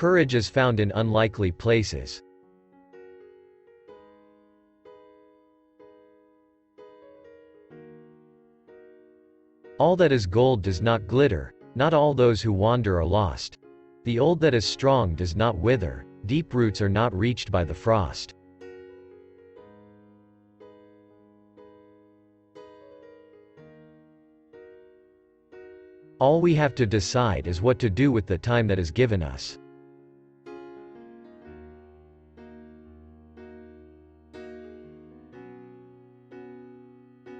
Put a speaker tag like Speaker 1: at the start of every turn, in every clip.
Speaker 1: Courage is found in unlikely places. All that is gold does not glitter, not all those who wander are lost. The old that is strong does not wither, deep roots are not reached by the frost. All we have to decide is what to do with the time that is given us.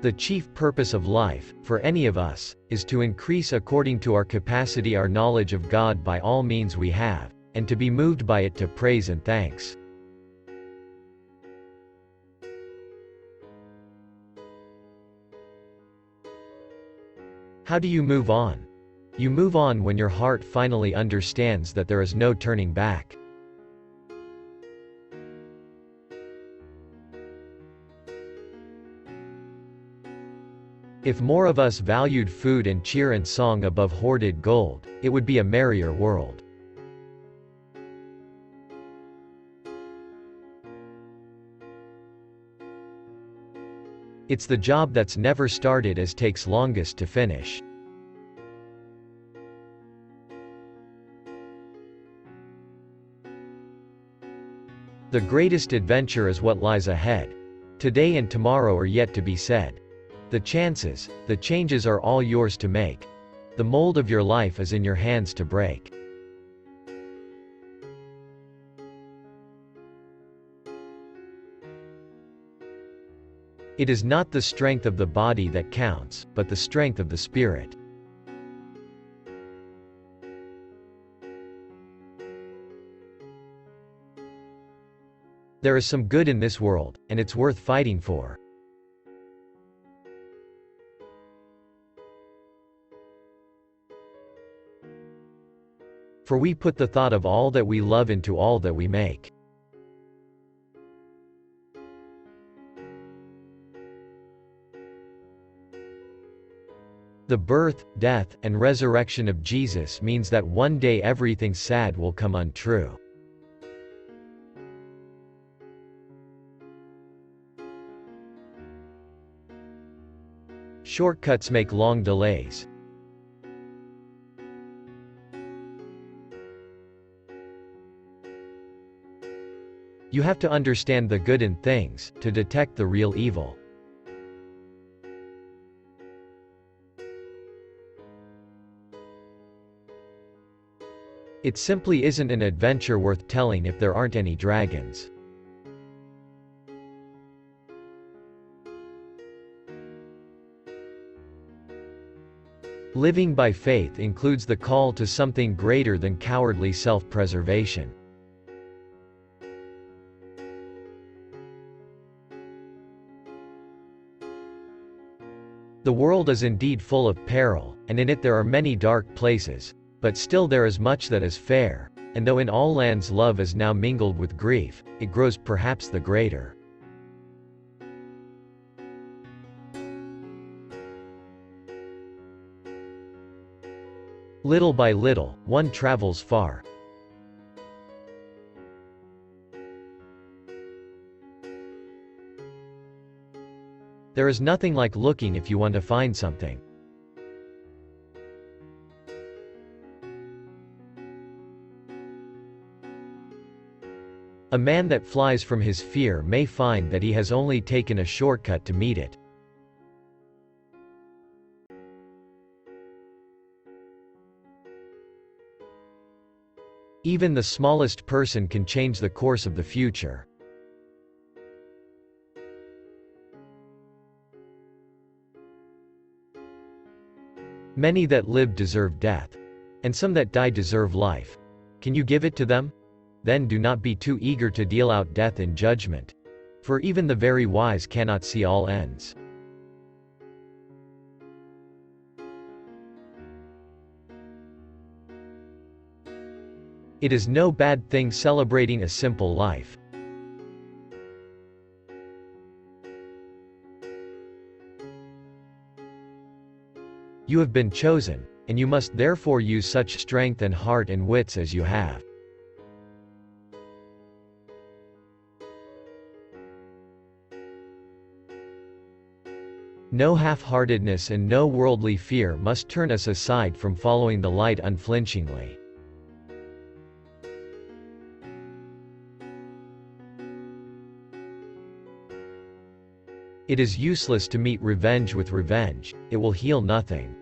Speaker 1: The chief purpose of life, for any of us, is to increase according to our capacity our knowledge of God by all means we have, and to be moved by it to praise and thanks. How do you move on? You move on when your heart finally understands that there is no turning back. If more of us valued food and cheer and song above hoarded gold, it would be a merrier world. It's the job that's never started as takes longest to finish. The greatest adventure is what lies ahead. Today and tomorrow are yet to be said. The chances, the changes are all yours to make. The mold of your life is in your hands to break. It is not the strength of the body that counts, but the strength of the spirit. There is some good in this world, and it's worth fighting for. For we put the thought of all that we love into all that we make. The birth, death, and resurrection of Jesus means that one day everything sad will come untrue. Shortcuts make long delays. You have to understand the good in things, to detect the real evil. It simply isn't an adventure worth telling if there aren't any dragons. Living by faith includes the call to something greater than cowardly self-preservation. The world is indeed full of peril, and in it there are many dark places, but still there is much that is fair, and though in all lands love is now mingled with grief, it grows perhaps the greater. Little by little, one travels far. There is nothing like looking if you want to find something. A man that flies from his fear may find that he has only taken a shortcut to meet it. Even the smallest person can change the course of the future. Many that live deserve death, and some that die deserve life. Can you give it to them? Then do not be too eager to deal out death in judgment. For even the very wise cannot see all ends. It is no bad thing celebrating a simple life. You have been chosen, and you must therefore use such strength and heart and wits as you have. No half-heartedness and no worldly fear must turn us aside from following the light unflinchingly. It is useless to meet revenge with revenge, it will heal nothing.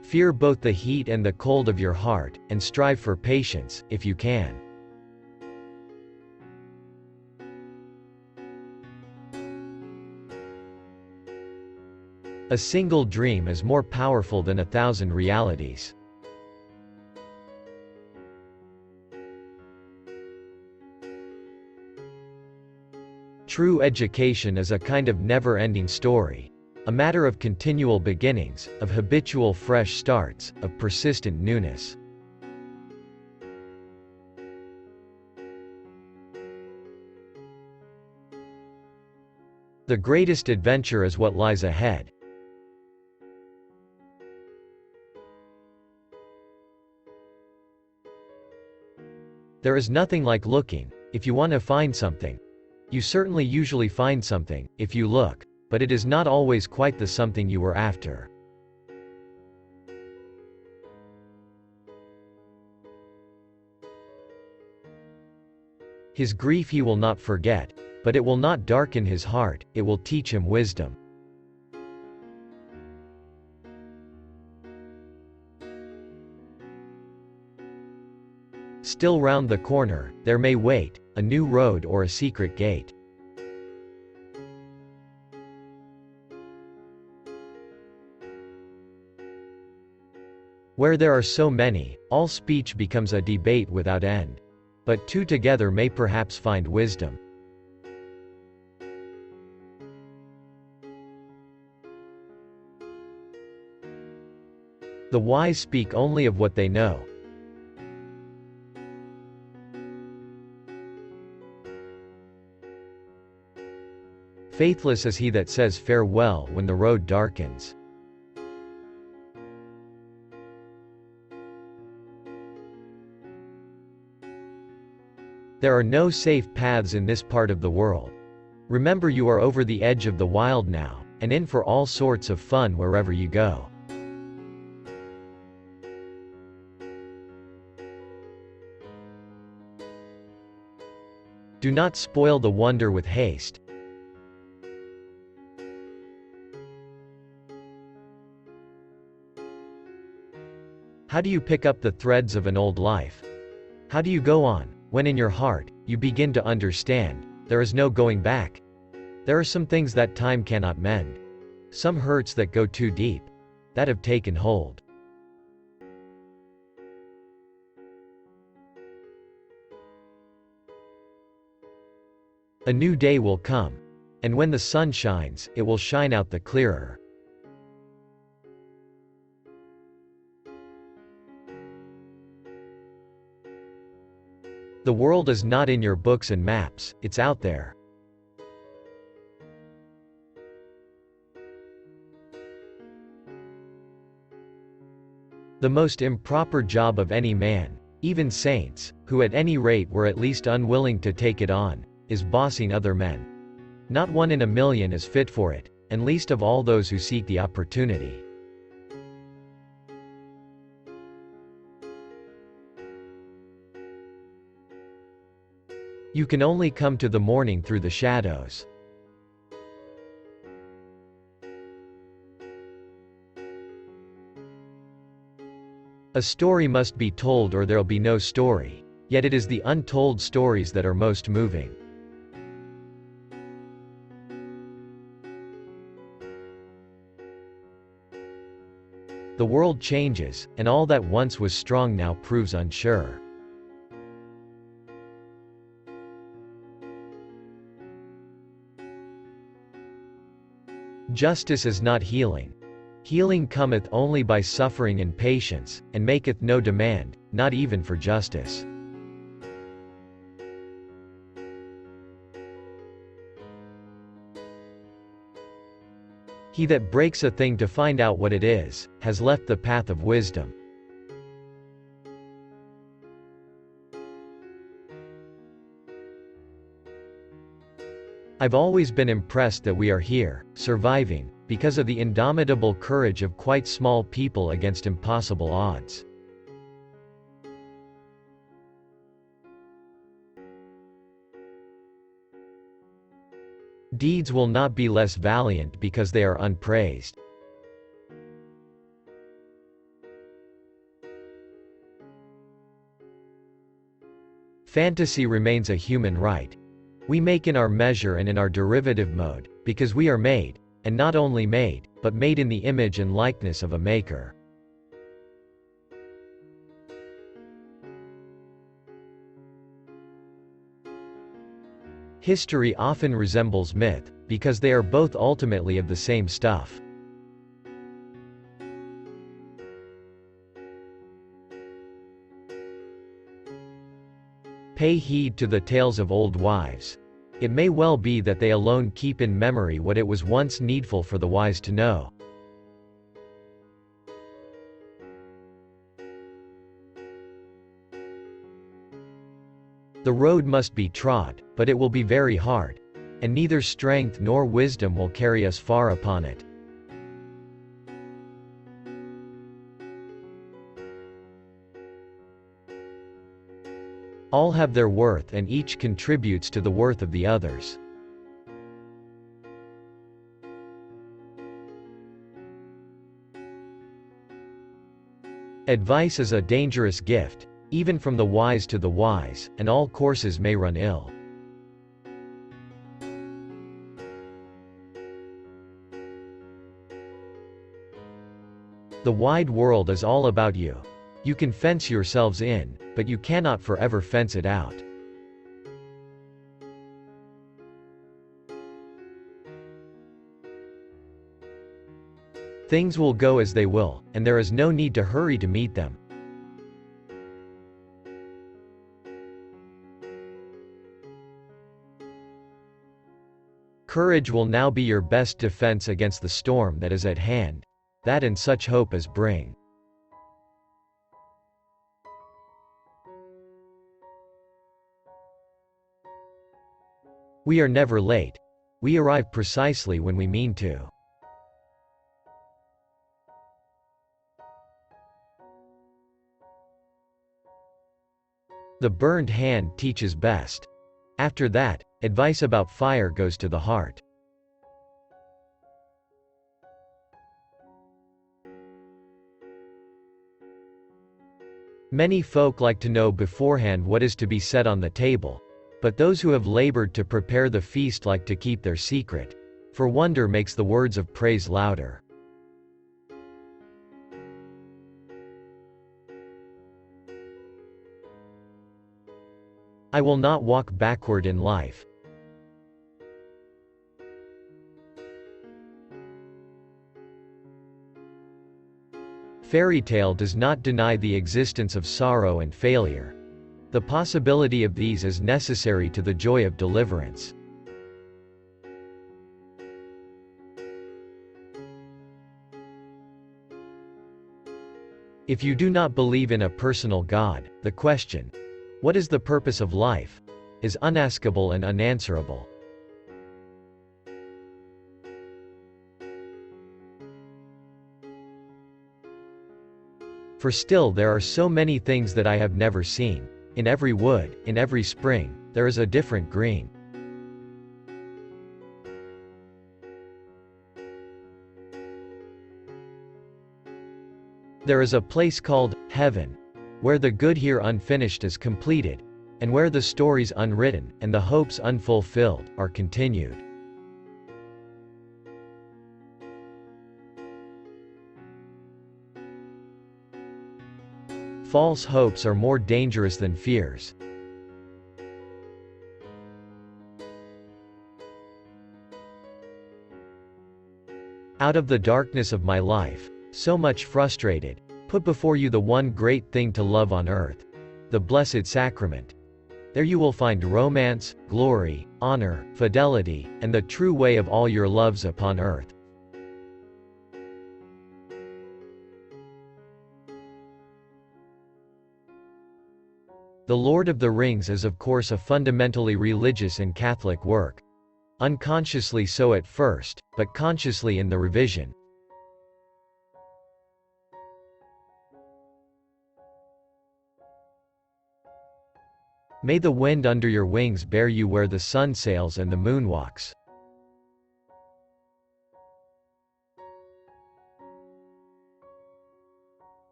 Speaker 1: Fear both the heat and the cold of your heart, and strive for patience, if you can. A single dream is more powerful than 1,000 realities. True education is a kind of never-ending story. A matter of continual beginnings, of habitual fresh starts, of persistent newness. The greatest adventure is what lies ahead. There is nothing like looking. If you want to find something, you certainly usually find something, if you look, but it is not always quite the something you were after. His grief he will not forget, but it will not darken his heart, it will teach him wisdom. Still round the corner, there may wait, a new road or a secret gate. Where there are so many, all speech becomes a debate without end. But two together may perhaps find wisdom. The wise speak only of what they know. Faithless is he that says farewell when the road darkens. There are no safe paths in this part of the world. Remember you are over the edge of the wild now, and in for all sorts of fun wherever you go. Do not spoil the wonder with haste. How do you pick up the threads of an old life? How do you go on, when in your heart, you begin to understand, there is no going back? There are some things that time cannot mend. Some hurts that go too deep, that have taken hold. A new day will come. And when the sun shines, it will shine out the clearer. The world is not in your books and maps, it's out there. The most improper job of any man, even saints, who at any rate were at least unwilling to take it on, is bossing other men. Not one in a million is fit for it, and least of all those who seek the opportunity. You can only come to the morning through the shadows. A story must be told or there'll be no story, yet it is the untold stories that are most moving. The world changes, and all that once was strong now proves unsure. Justice is not healing. Healing cometh only by suffering and patience, and maketh no demand, not even for justice. He that breaks a thing to find out what it is, has left the path of wisdom. I've always been impressed that we are here, surviving, because of the indomitable courage of quite small people against impossible odds. Deeds will not be less valiant because they are unpraised. Fantasy remains a human right. We make in our measure and in our derivative mode, because we are made, and not only made, but made in the image and likeness of a maker. History often resembles myth, because they are both ultimately of the same stuff. Pay heed to the tales of old wives. It may well be that they alone keep in memory what it was once needful for the wise to know. The road must be trod, but it will be very hard, and neither strength nor wisdom will carry us far upon it. All have their worth and each contributes to the worth of the others. Advice is a dangerous gift, even from the wise to the wise, and all courses may run ill. The wide world is all about you. You can fence yourselves in, but you cannot forever fence it out. Things will go as they will, and there is no need to hurry to meet them. Courage will now be your best defense against the storm that is at hand, that and such hope as bring. We are never late. We arrive precisely when we mean to. The burned hand teaches best. After that, advice about fire goes to the heart. Many folk like to know beforehand what is to be set on the table, but those who have labored to prepare the feast like to keep their secret, for wonder makes the words of praise louder. I will not walk backward in life. Fairy tale does not deny the existence of sorrow and failure. The possibility of these is necessary to the joy of deliverance. If you do not believe in a personal God, the question, "What is the purpose of life?" is unaskable and unanswerable. For still there are so many things that I have never seen. In every wood, in every spring, there is a different green. There is a place called heaven, where the good here unfinished is completed, and where the stories unwritten, and the hopes unfulfilled, are continued. False hopes are more dangerous than fears. Out of the darkness of my life, so much frustrated, put before you the one great thing to love on earth, the Blessed Sacrament. There you will find romance, glory, honor, fidelity, and the true way of all your loves upon earth. The Lord of the Rings is of course a fundamentally religious and Catholic work. Unconsciously so at first, but consciously in the revision. May the wind under your wings bear you where the sun sails and the moon walks.